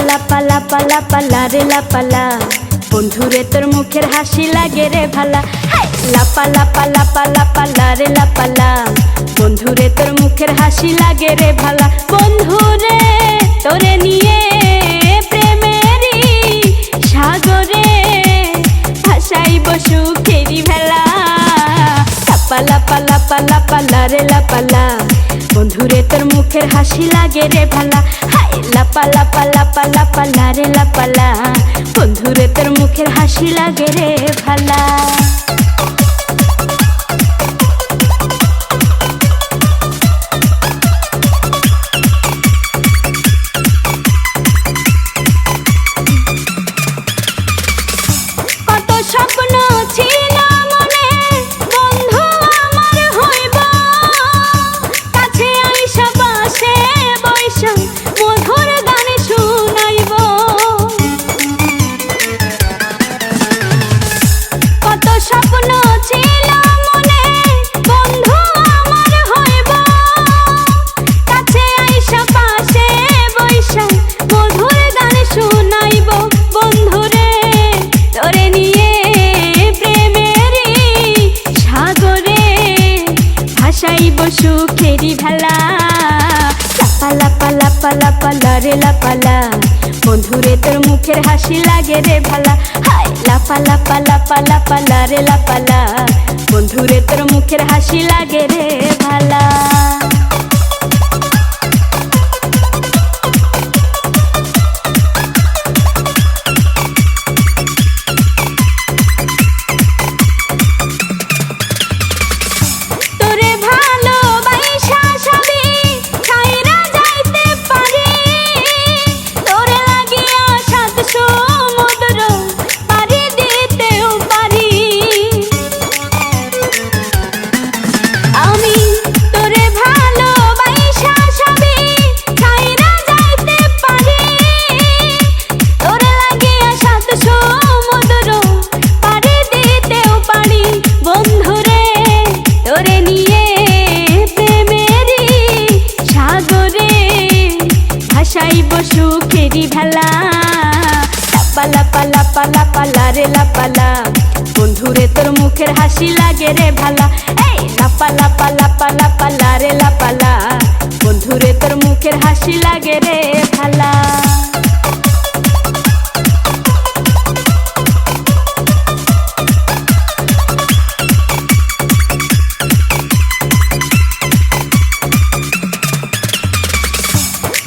লাপা লাপা লাপা লারে লাপালা, বন্ধুরে তোর মুখের হাসি লাগে রে ভালা। লাপা লাপা লাপা লাপা লারে লাপালা, বন্ধুরে তোর মুখের হাসি লাগে রে ভালা। বন্ধুরে তোরে নিয়ে প্রেমেরই সাগরে ভাসাইব সুখেরি ভেলা। লাপা লাপা লাপা লাপা লারে লাপালা, বন্ধুরে তোর মুখের হাসি লাগে রে ভালা। লাপা লাপা লাপা লাপা লারে লাপালা, বন্ধুরে তোর মুখের হাসি লাগে রে ভালা। কত স্বপ্ন ছিল মনে, বন্ধু আমার হইব, কাছে আইসা পাশে বৈশা মধুর গান শুনাইব। কত স্বপ্ন ছিল মনে, বন্ধু আমার হইব, কাছে আইসা পাশে বৈশা মধুর গান শুনাইব। বন্ধুরে তোরে নিয়ে প্রেমেরই সাগরে ভাসাইব সুখেরি ভেলা। লাপা লাপা লাপা লাপা লারে লাপালা, বন্ধুরে তোর মুখের হাসি লাগে রে ভালা। লাপা লাপা লাপা লাপা লারে লাপালা, বন্ধুরে তোর মুখের হাসি লাগে রে ভালা। সুখেরি ভেলা। লাপা লাপা লাপা লাপা লারে লাপালা, বন্ধুরে তোর মুখের হাসি লাগে রে ভালা। লাপা লাপা লাপা লাপা লারে লাপালা, বন্ধুরে তোর মুখের হাসি লাগে রে ভালা।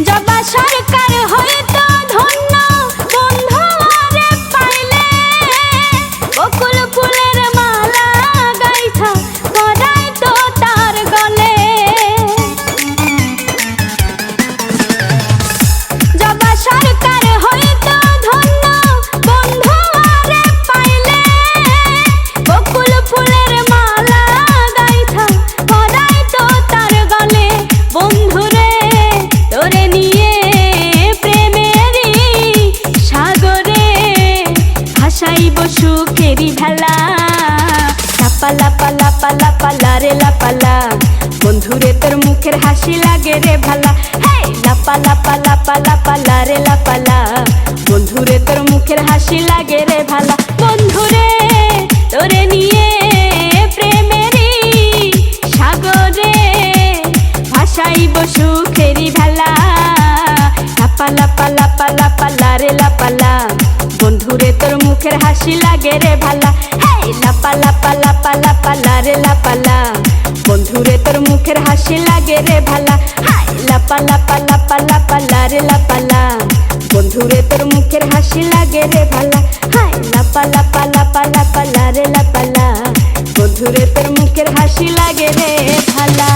জবা সরকার হইতো ধন্য, বন্ধু আরে পাইলে, বকুল ফুলের মালা গাইথা পরাইতো তার গলে। জবা সরকার হইতো ধন্য, বন্ধু আরে পাইলে, বকুল ফুলের মালা গাইথা পরাইতো তার গলে। বন্ধুরে তোরে নিয়ে প্রেমেরই সাগরে ভাসাইব সুখেরি ভেলা। লাপা লাপা লাপা লাপা লারে লাপালা, বন্ধুরে তোর মুখের হাসি লাগে রে ভালা। লাপা লাপা লাপা লাপা লারে লাপালা, বন্ধুরে তোর মুখের হাসি লাগে রে ভালা। বন্ধুরে তোরে নিয়ে প্রেমেরই সাগরে ভাসাইব সুখেরি ভেলা। লাপা লাপা লাপা লাপা লারে লাপালা, বন্ধুরে তোর মুখের হাসি লাগে রে ভালা। লাপা লাপা লাপা লাপা লারে লাপালা, বন্ধুরে তোর মুখের হাসি লাগে রে ভালা। লাপা লাপা লাপা লাপা লারে লাপালা, বন্ধুরে তোর মুখের হাসি লাগে রে ভালা। লাপা লাপা লাপা লাপা লারে লাপালা, বন্ধুরে তোর মুখের হাসি লাগে রে ভালা।